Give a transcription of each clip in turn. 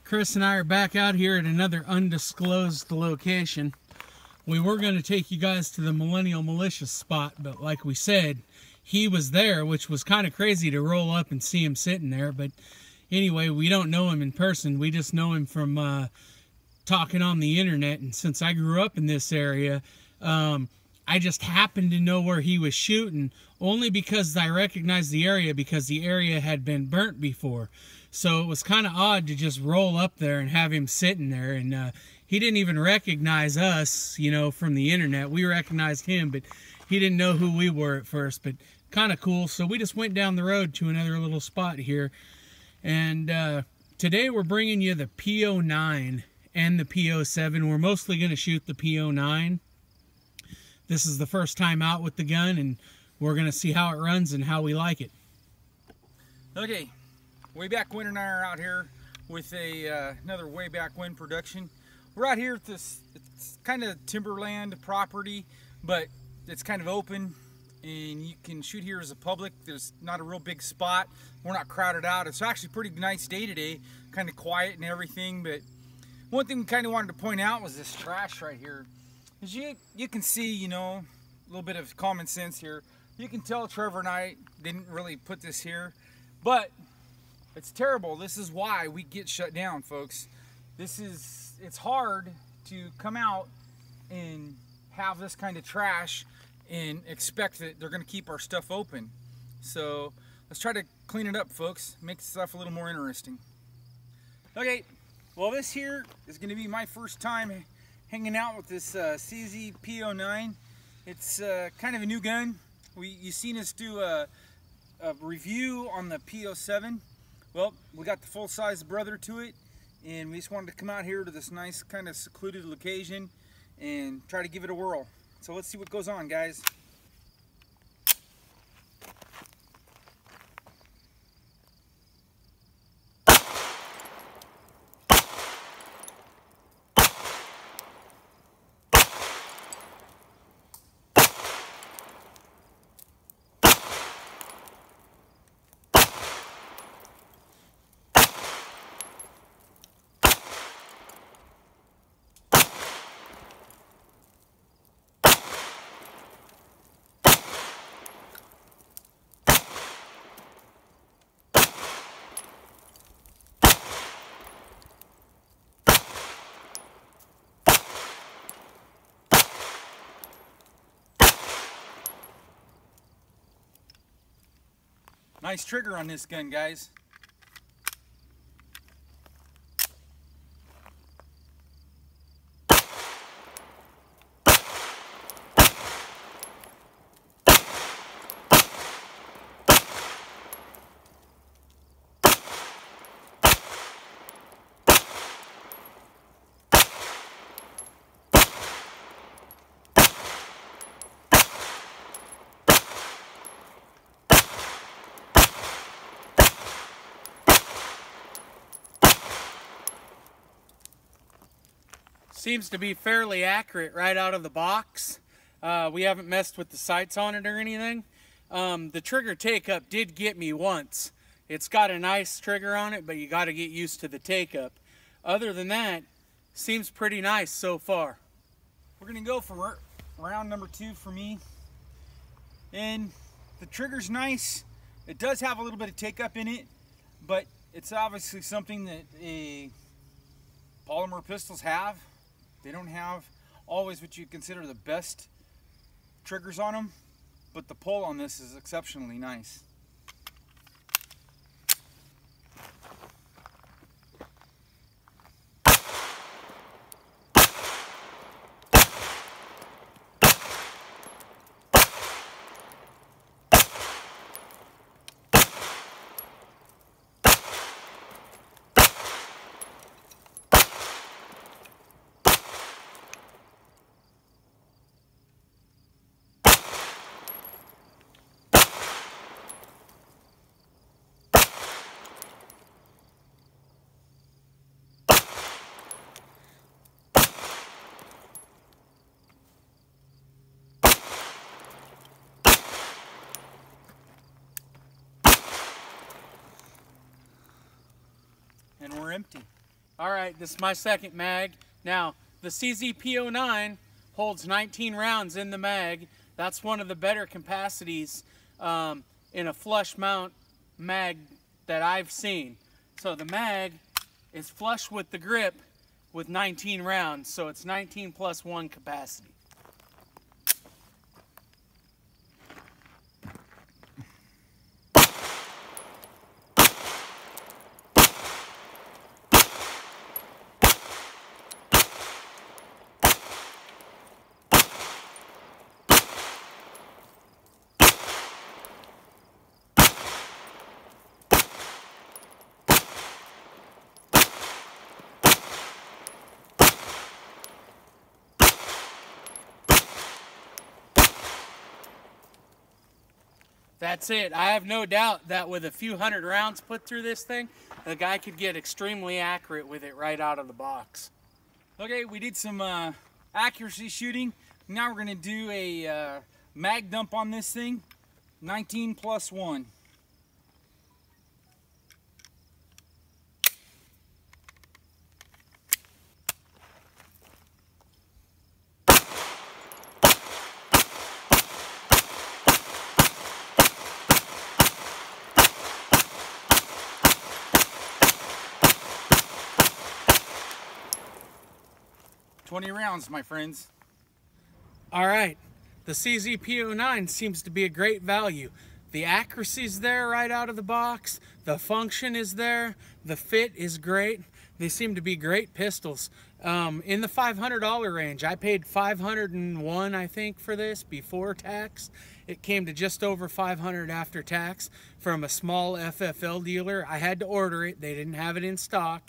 Chris and I are back out here at another undisclosed location. We were going to take you guys to the Millennial Militia spot, but like we said, he was there, which was kind of crazy to roll up and see him sitting there. But anyway, we don't know him in person. We just know him from talking on the internet. And since I grew up in this area, I just happened to know where he was shooting, only because I recognized the area, because the area had been burnt before. So it was kind of odd to just roll up there and have him sitting there. And he didn't even recognize us, you know, from the internet. We recognized him, but he didn't know who we were at first. But kind of cool. So we just went down the road to another little spot here. And today we're bringing you the PO9 and the PO7. We're mostly going to shoot the PO9. This is the first time out with the gun, and we're going to see how it runs and how we like it. Okay. Way Back When and I are out here with another Way Back When production. We're out here at this, it's kind of timberland property, but it's kind of open and you can shoot here as a public. There's not a real big spot. We're not crowded out. It's actually a pretty nice day today, kind of quiet and everything. But one thing we kind of wanted to point out was this trash right here. As you can see, you know, a little bit of common sense here. You can tell Trevor and I didn't really put this here, but it's terrible. This is why we get shut down, folks. It's hard to come out and have this kind of trash and expect that they're going to keep our stuff open. So let's try to clean it up, folks. Make stuff a little more interesting. Okay, well, this here is going to be my first time hanging out with this CZ PO9. It's kind of a new gun. You've seen us do a review on the PO7. Well, we got the full-size brother to it, and we just wanted to come out here to this nice kind of secluded location and try to give it a whirl. So let's see what goes on, guys. Nice trigger on this gun, guys. Seems to be fairly accurate right out of the box. We haven't messed with the sights on it or anything. The trigger take-up did get me once. It's got a nice trigger on it, but you got to get used to the take-up. Other than that, seems pretty nice so far. We're going to go for round number 2 for me. And the trigger's nice. It does have a little bit of take-up in it, but it's obviously something that polymer pistols have. They don't have always what you consider the best triggers on them, but the pull on this is exceptionally nice. or empty. All right, this is my second mag. Now, the CZ PO9 holds 19 rounds in the mag. That's one of the better capacities in a flush mount mag that I've seen. So the mag is flush with the grip with 19 rounds, so it's 19 plus 1 capacity. That's it. I have no doubt that with a few hundred rounds put through this thing, the guy could get extremely accurate with it right out of the box. Okay, we did some accuracy shooting. Now we're going to do a mag dump on this thing. 19 plus 1. $20 rounds, my friends. All right, the CZ PO9 seems to be a great value. The accuracy's there right out of the box. The function is there. The fit is great. They seem to be great pistols. In the $500 range, I paid $501, I think, for this before tax. It came to just over $500 after tax from a small FFL dealer. I had to order it. They didn't have it in stock.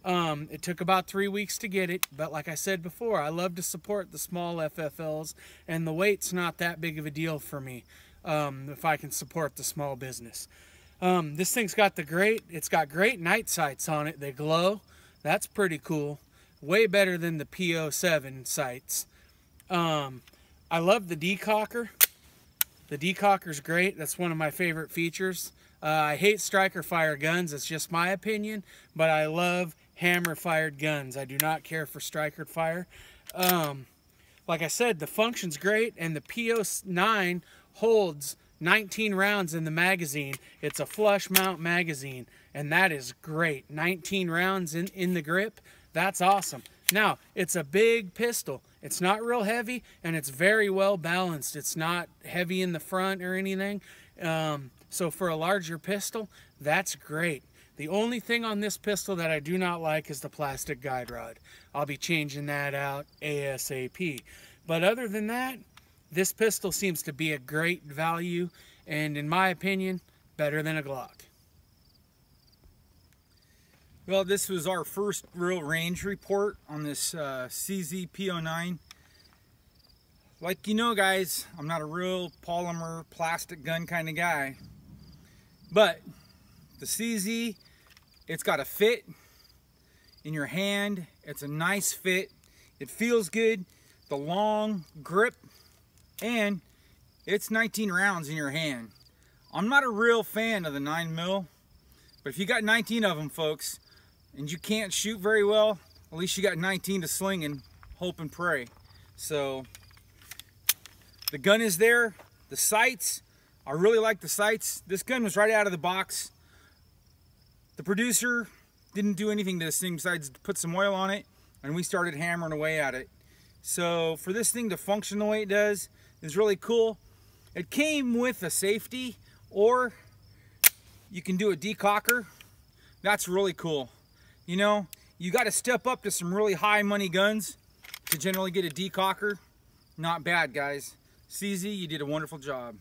It took about 3 weeks to get it, but like I said before, I love to support the small FFLs, and the weight's not that big of a deal for me if I can support the small business. This thing's got it's got great night sights on it. They glow. That's pretty cool. Way better than the PO7 sights. I love the decocker. The decocker's great. That's one of my favorite features. I hate striker fire guns. It's just my opinion, but I love hammer fired guns. I do not care for striker fire. Like I said, the function's great, and the PO9 holds 19 rounds in the magazine. It's a flush mount magazine, and that is great. 19 rounds in the grip. That's awesome. Now, it's a big pistol. It's not real heavy, and it's very well balanced. It's not heavy in the front or anything. So for a larger pistol, that's great. The only thing on this pistol that I do not like is the plastic guide rod. I'll be changing that out ASAP. But other than that, this pistol seems to be a great value, and in my opinion, better than a Glock. Well, this was our first real range report on this CZ PO9. Like you know, guys, I'm not a real polymer plastic gun kind of guy, but the CZ, it's got a fit in your hand. It's a nice fit. It feels good. The long grip, and it's 19 rounds in your hand. I'm not a real fan of the 9mm, but if you got 19 of them, folks, and you can't shoot very well, at least you got 19 to sling and hope and pray. So the gun is there. The sights, I really like the sights. This gun was right out of the box. The producer didn't do anything to this thing besides put some oil on it, and we started hammering away at it. So for this thing to function the way it does is really cool. It came with a safety, or you can do a decocker. That's really cool. You know, you got to step up to some really high money guns to generally get a decocker. Not bad, guys. CZ, you did a wonderful job.